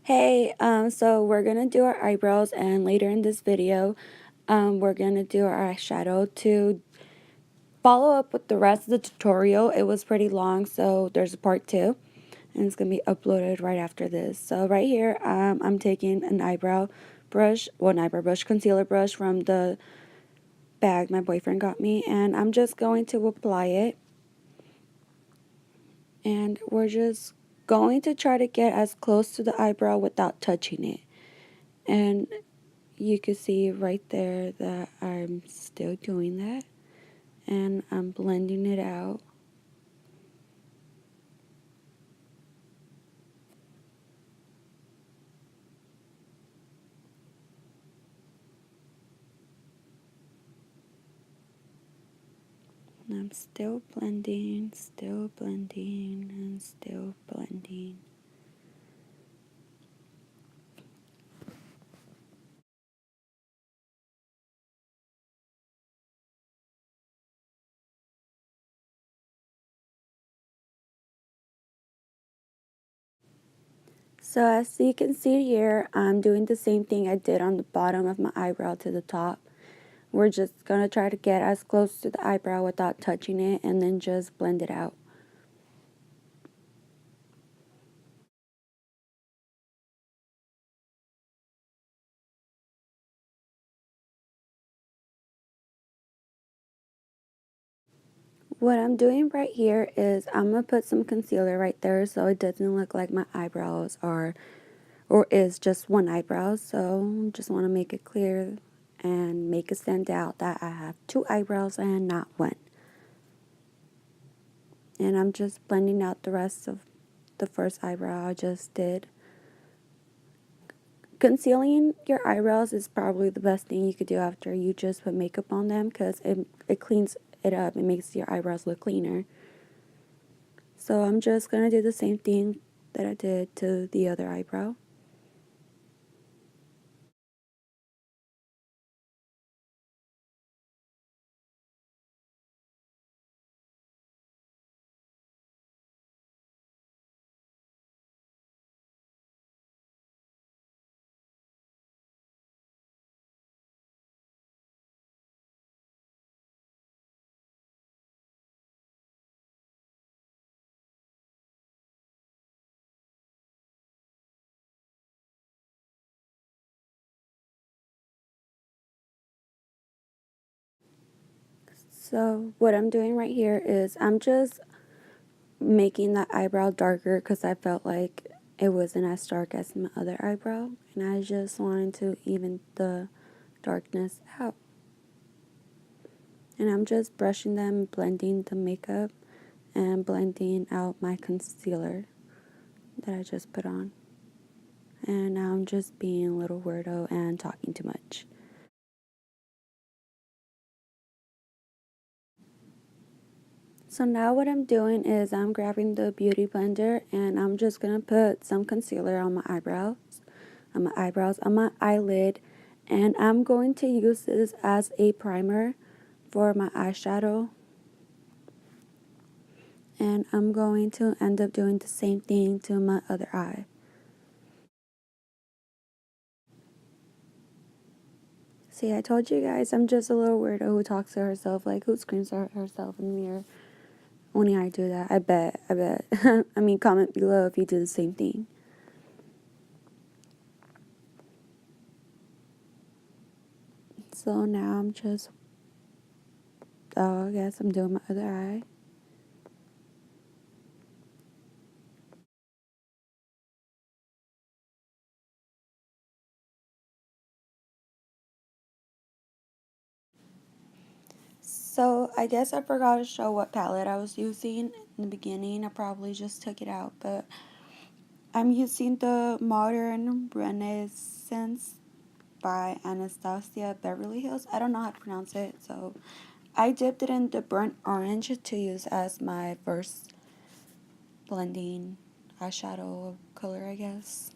Hey, so we're gonna do our eyebrows, and later in this video, we're gonna do our eyeshadow to follow up with the rest of the tutorial. It was pretty long, so there's a part two, and it's gonna be uploaded right after this. So right here, I'm taking an eyebrow brush, well, an eyebrow brush, concealer brush from the bag my boyfriend got me, and I'm just going to apply it, and we're just going to try to get as close to the eyebrow without touching it. And you can see right there that I'm still doing that, and I'm blending it out. And I'm still blending, and still blending. So as you can see here, I'm doing the same thing I did on the bottom of my eyebrow to the top. We're just going to try to get as close to the eyebrow without touching it, and then just blend it out. What I'm doing right here is I'm going to put some concealer right there so it doesn't look like my eyebrows are or is just one eyebrow. So just want to make it clear and make it stand out that I have two eyebrows and not one. And I'm just blending out the rest of the first eyebrow I just did. Concealing your eyebrows is probably the best thing you could do after you just put makeup on them, because it cleans it up. It makes your eyebrows look cleaner. So I'm just going to do the same thing that I did to the other eyebrow. So what I'm doing right here is I'm just making that eyebrow darker because I felt like it wasn't as dark as my other eyebrow, and I just wanted to even the darkness out. And I'm just brushing them, blending the makeup, and blending out my concealer that I just put on. And now I'm just being a little weirdo and talking too much. So now what I'm doing is I'm grabbing the beauty blender, and I'm just going to put some concealer on my eyebrows, on my eyelid, and I'm going to use this as a primer for my eyeshadow. And I'm going to end up doing the same thing to my other eye. See, I told you guys I'm just a little weirdo who talks to herself, like who screams at herself in the mirror. Only I do that. I bet. I mean, comment below if you do the same thing. So now I'm just, I guess I'm doing my other eye. So I guess I forgot to show what palette I was using in the beginning. I probably just took it out, but I'm using the Modern Renaissance by Anastasia Beverly Hills. I don't know how to pronounce it, so I dipped it in the burnt orange to use as my first blending eyeshadow color, I guess.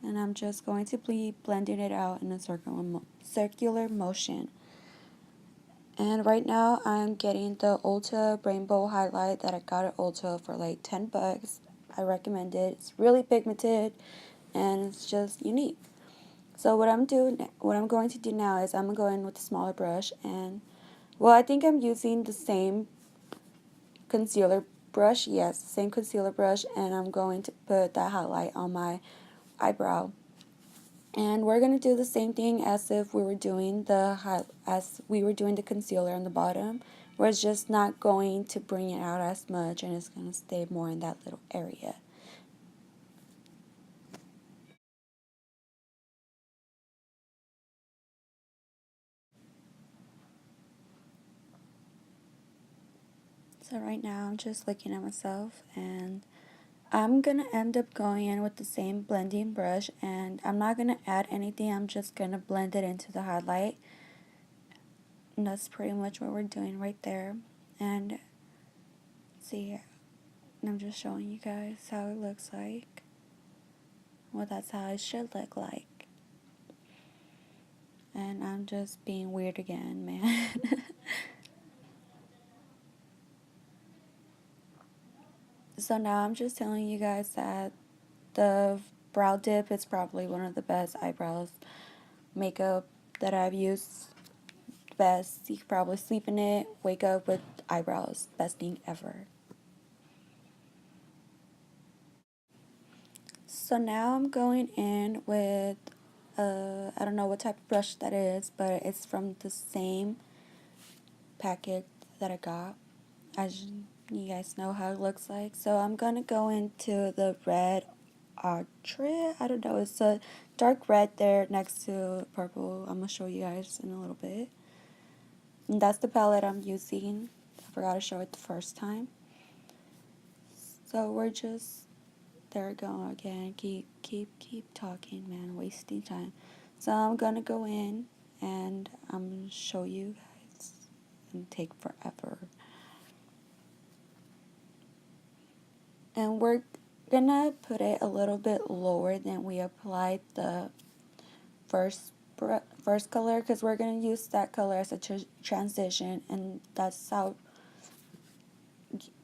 And I'm just going to be blending it out in a circular motion. And right now I'm getting the Ulta Rainbow Highlight that I got at Ulta for like $10. I recommend it. It's really pigmented and it's just unique. So what I'm going to do now is I'm going with a smaller brush, and well, I think I'm using the same concealer brush. Yes, the same concealer brush, and I'm going to put that highlight on my eyebrow. And we're going to do the same thing as if we were doing the concealer on the bottom. We're just not going to bring it out as much, and it's going to stay more in that little area. So right now I'm just looking at myself, and I'm going to end up going in with the same blending brush, and I'm not going to add anything. I'm just going to blend it into the highlight. And that's pretty much what we're doing right there. And see, I'm just showing you guys how it looks like. Well, that's how it should look like. And I'm just being weird again, man. So now I'm just telling you guys that the brow dip is probably one of the best eyebrows makeup that I've used. Best. You could probably sleep in it, wake up with eyebrows. Best thing ever. So now I'm going in with, I don't know what type of brush that is, but it's from the same packet that I got. As you guys know how it looks like. So I'm going to go into the red Artre. I don't know. It's a dark red there next to purple. I'm going to show you guys in a little bit. And that's the palette I'm using. I forgot to show it the first time. So we're just, there we go again. Keep talking, man. Wasting time. So I'm going to go in and I'm going to show you guys and take forever. And we're gonna put it a little bit lower than we applied the first color, because we're gonna use that color as a transition, and that's how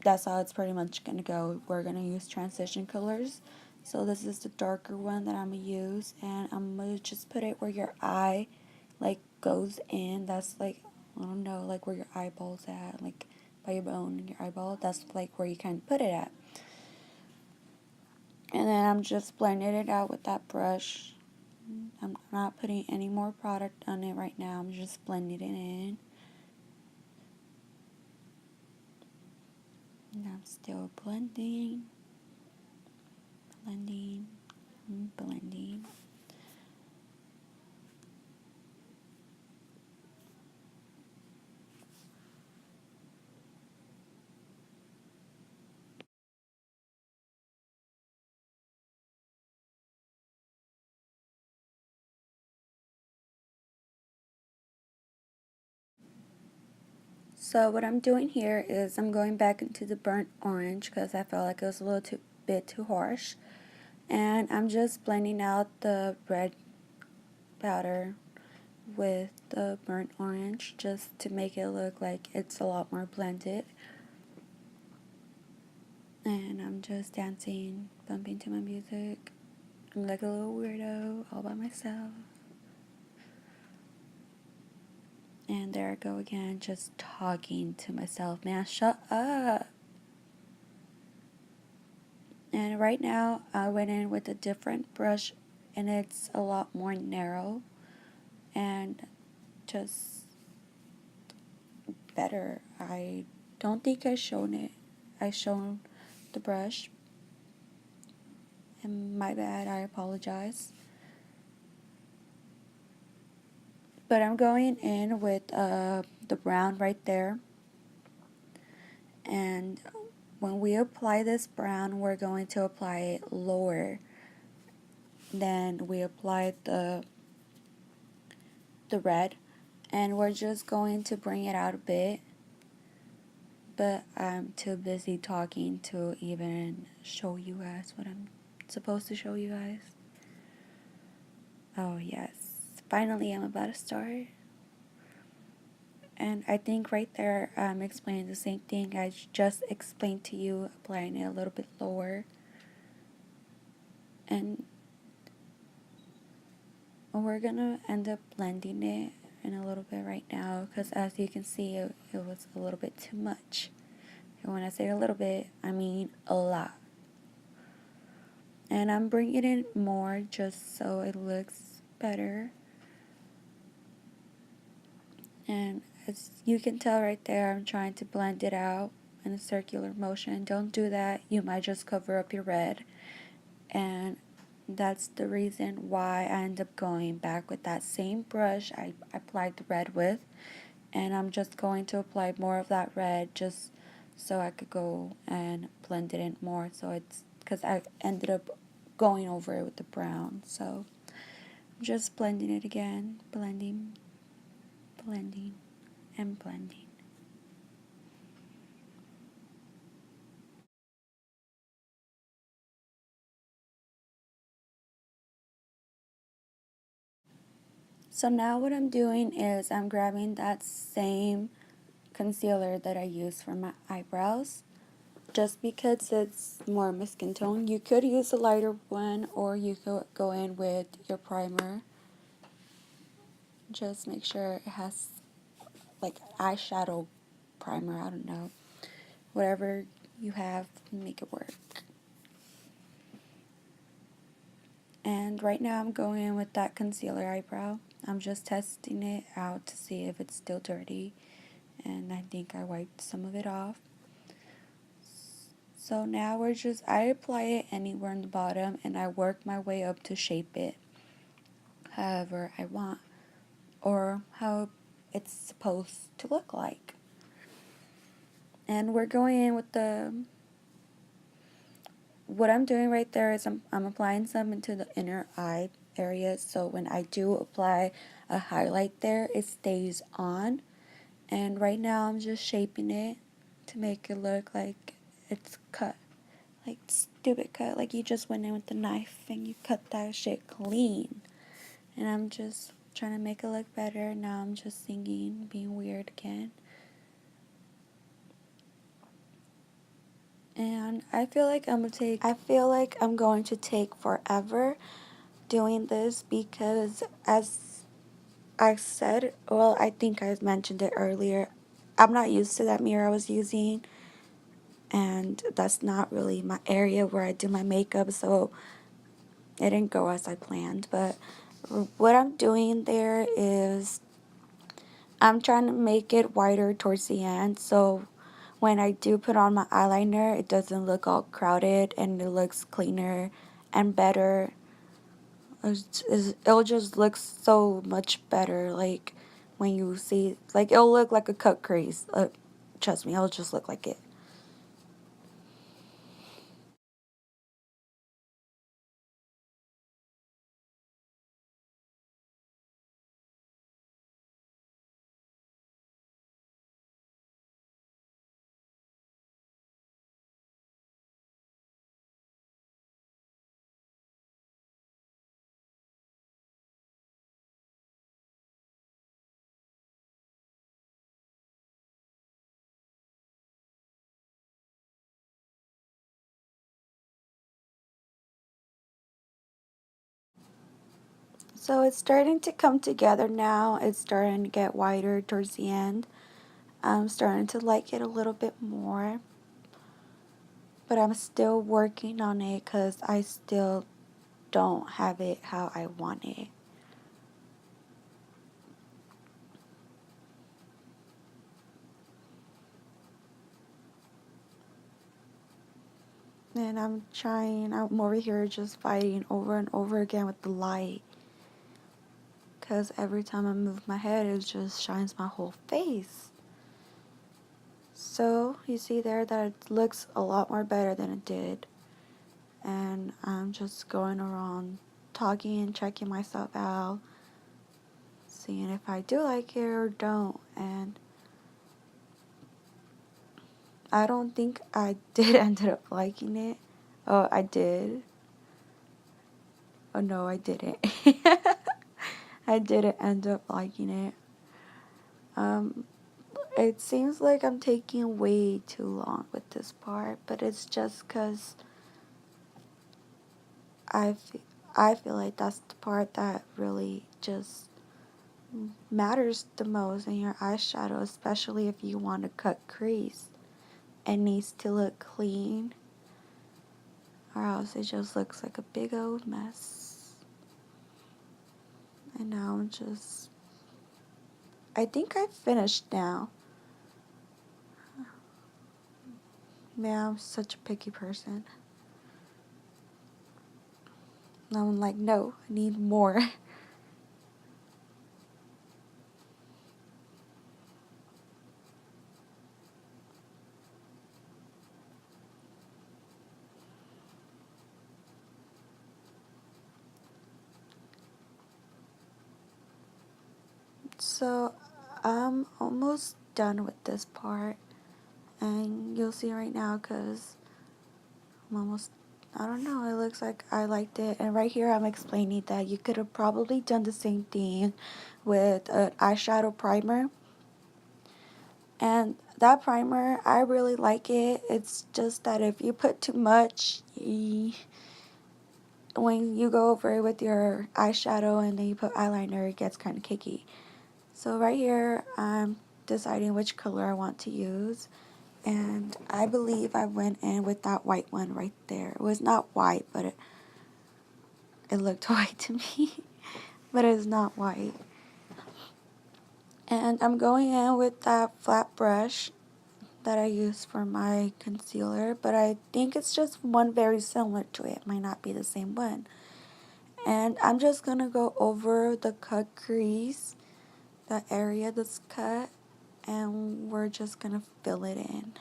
it's pretty much gonna go. We're gonna use transition colors. So this is the darker one that I'm gonna use, and I'm gonna just put it where your eye like goes in. That's like, I don't know, like where your eyeball's at, like by your bone and your eyeball. That's like where you kind of put it at. And then I'm just blending it out with that brush. I'm not putting any more product on it right now. I'm just blending it in. And I'm still blending, blending, blending. So what I'm doing here is I'm going back into the burnt orange because I felt like it was a little bit too harsh. And I'm just blending out the red powder with the burnt orange just to make it look like it's a lot more blended. And I'm just dancing, bumping to my music. I'm like a little weirdo all by myself. And there I go again, just talking to myself. Man, shut up. And right now, I went in with a different brush, and it's a lot more narrow and just better. I don't think I shown it. I shown the brush, and my bad, I apologize. But I'm going in with the brown right there. And when we apply this brown, we're going to apply it lower than we applied the red. And we're just going to bring it out a bit. But I'm too busy talking to even show you guys what I'm supposed to show you guys. Oh yes, finally I'm about to start. And I think right there I'm explaining the same thing I just explained to you, applying it a little bit lower. And we're gonna end up blending it in a little bit right now because as you can see it was a little bit too much. And when I say a little bit, I mean a lot. And I'm bringing it more just so it looks better. And as you can tell right there, I'm trying to blend it out in a circular motion. Don't do that. You might just cover up your red. And that's the reason why I end up going back with that same brush I applied the red with. And I'm just going to apply more of that red just so I could go and blend it in more. So it's because I ended up going over it with the brown. So I'm just blending it again. Blending, blending, and blending. So now what I'm doing is I'm grabbing that same concealer that I use for my eyebrows. Just because it's more skin tone. You could use a lighter one or you could go in with your primer. Just make sure it has like eyeshadow primer, I don't know. Whatever you have, make it work. And right now I'm going in with that concealer eyebrow. I'm just testing it out to see if it's still dirty. And I think I wiped some of it off. So now I apply it anywhere in the bottom and I work my way up to shape it however I want or how it's supposed to look like. And we're going in with what I'm doing right there is I'm applying some into the inner eye area, so when I do apply a highlight there, it stays on. And right now I'm just shaping it to make it look like it's cut. Like stupid cut, like you just went in with the knife and you cut that shit clean. And I'm just trying to make it look better. Now I'm just singing, being weird again. And I feel like I'm going to take forever doing this because as I said, well, I think I mentioned it earlier, I'm not used to that mirror I was using, and that's not really my area where I do my makeup, so it didn't go as I planned. But what I'm doing there is I'm trying to make it wider towards the end, so when I do put on my eyeliner, it doesn't look all crowded and it looks cleaner and better. It'll just look so much better, like when you see, like it'll look like a cut crease. Trust me, it'll just look like it. So it's starting to come together now. It's starting to get wider towards the end. I'm starting to like it a little bit more, but I'm still working on it because I still don't have it how I want it. And I'm over here just fighting over and over again with the light. Because every time I move my head, it just shines my whole face. So, you see there that it looks a lot more better than it did. And I'm just going around talking and checking myself out, seeing if I do like it or don't. And I don't think I did end up liking it. Oh, I did. Oh, no, I didn't. I didn't end up liking it. Um, it seems like I'm taking way too long with this part, but it's just because I, f- I feel like that's the part that really just matters the most in your eyeshadow, especially if you want to cut crease. It needs to look clean, or else it just looks like a big old mess. And now I think I finished now. Man, I'm such a picky person. Now I'm like, no, I need more. So I'm almost done with this part, and you'll see right now because I'm almost, I don't know, it looks like I liked it. And right here I'm explaining that you could have probably done the same thing with an eyeshadow primer. And that primer, I really like it. It's just that if you put too much, when you go over it with your eyeshadow and then you put eyeliner, it gets kind of cakey. So right here, I'm deciding which color I want to use. And I believe I went in with that white one right there. It was not white, but it looked white to me. But it's not white. And I'm going in with that flat brush that I use for my concealer. But I think it's just one very similar to it. It might not be the same one. And I'm just going to go over the cut crease, the area that's cut. And we're just going to fill it in.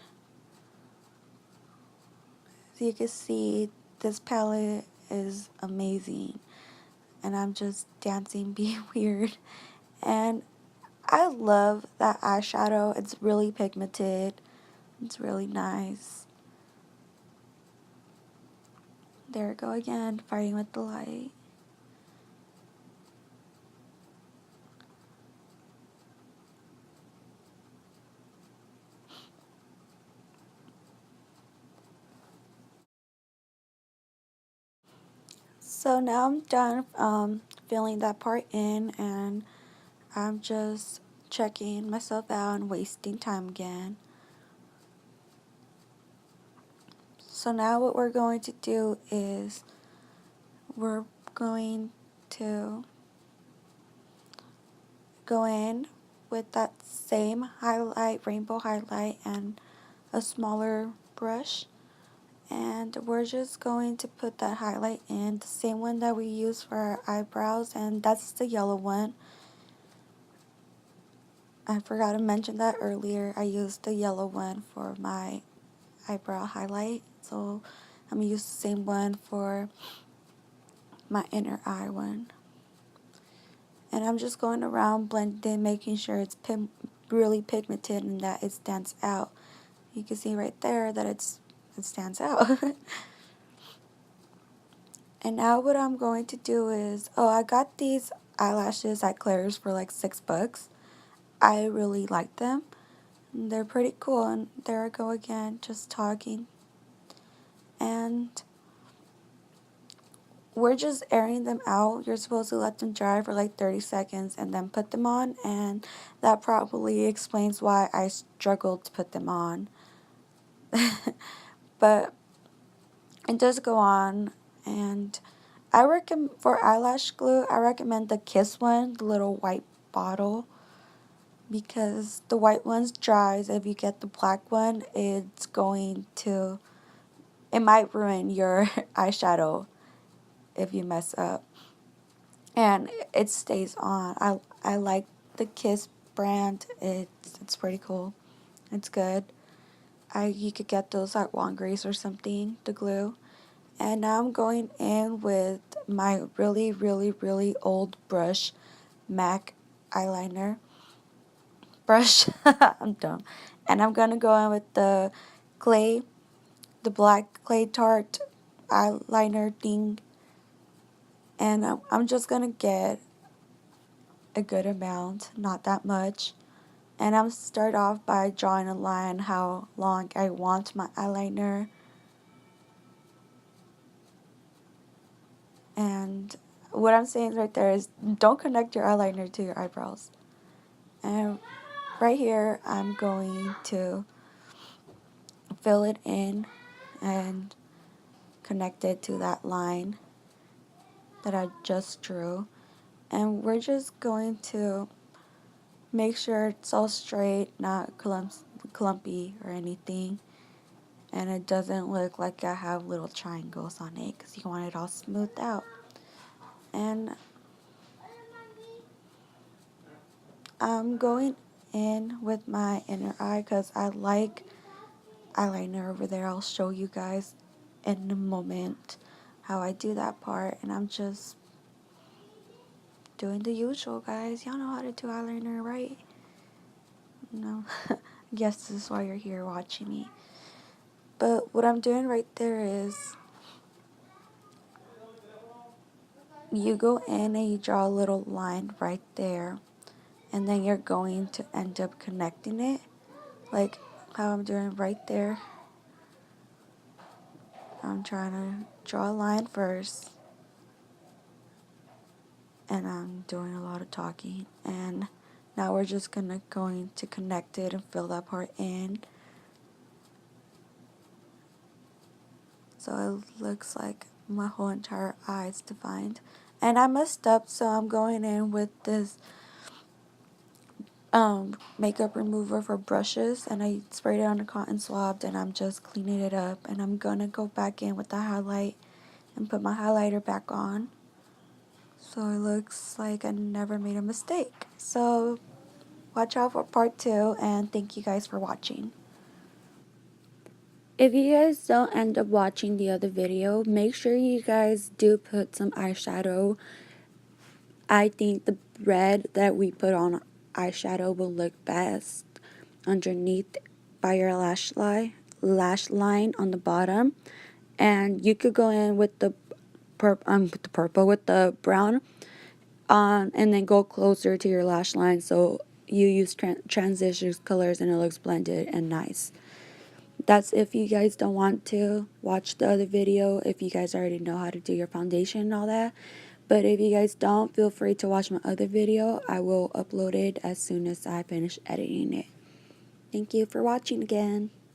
So you can see this palette is amazing, and I'm just dancing being weird, and I love that eyeshadow. It's really pigmented. It's really nice. There we go again, fighting with the light. So now I'm done filling that part in, and I'm just checking myself out and wasting time again. So now what we're going to do is we're going to go in with that same highlight, rainbow highlight, and a smaller brush. And we're just going to put that highlight in, the same one that we use for our eyebrows, and that's the yellow one. I forgot to mention that earlier. I used the yellow one for my eyebrow highlight, so I'm going to use the same one for my inner eye one. And I'm just going around blending, making sure it's really pigmented and that it stands out. You can see right there that it stands out. And now what I'm going to do is, I got these eyelashes at Claire's for like $6. I really like them. They're pretty cool, and there I go again, just talking. And we're just airing them out. You're supposed to let them dry for like 30 seconds and then put them on, and that probably explains why I struggled to put them on. But it does go on, and I recommend for eyelash glue, I recommend the Kiss one, the little white bottle, because the white one's dries. If you get the black one, it might ruin your eyeshadow if you mess up. And it stays on. I like the Kiss brand. It's pretty cool. It's good. You could get those at Walgreens or something, the glue. And now I'm going in with my really, really, really old brush, MAC eyeliner brush. I'm dumb. And I'm going to go in with the black clay tart eyeliner thing. And I'm just going to get a good amount, not that much. And I'm start off by drawing a line how long I want my eyeliner. And what I'm saying right there is don't connect your eyeliner to your eyebrows. And right here, I'm going to fill it in and connect it to that line that I just drew. And we're just going to make sure it's all straight, not clumpy or anything. And it doesn't look like I have little triangles on it because you want it all smoothed out. And I'm going in with my inner eye because I like eyeliner over there. I'll show you guys in a moment how I do that part. And I'm just doing the usual, guys. Y'all know how to do eyeliner, right? No. I guess this is why you're here watching me. But what I'm doing right there is you go in and you draw a little line right there. And then you're going to end up connecting it. Like how I'm doing right there. I'm trying to draw a line first. And I'm doing a lot of talking. And now we're just going to connect it and fill that part in. So it looks like my whole entire eye is defined. And I messed up, so I'm going in with this makeup remover for brushes, and I sprayed it on a cotton swab, and I'm just cleaning it up. And I'm gonna go back in with the highlight and put my highlighter back on, so it looks like I never made a mistake. So watch out for part 2, and thank you guys for watching. If you guys don't end up watching the other video, make sure you guys do put some eyeshadow. I think the red that we put on eyeshadow will look best underneath by your lash line on the bottom. And you could go in with the with the brown and then go closer to your lash line, so you use transition colors and it looks blended and nice. That's if you guys don't want to watch the other video, if you guys already know how to do your foundation and all that. But if you guys don't, feel free to watch my other video. I will upload it as soon as I finish editing it. Thank you for watching again.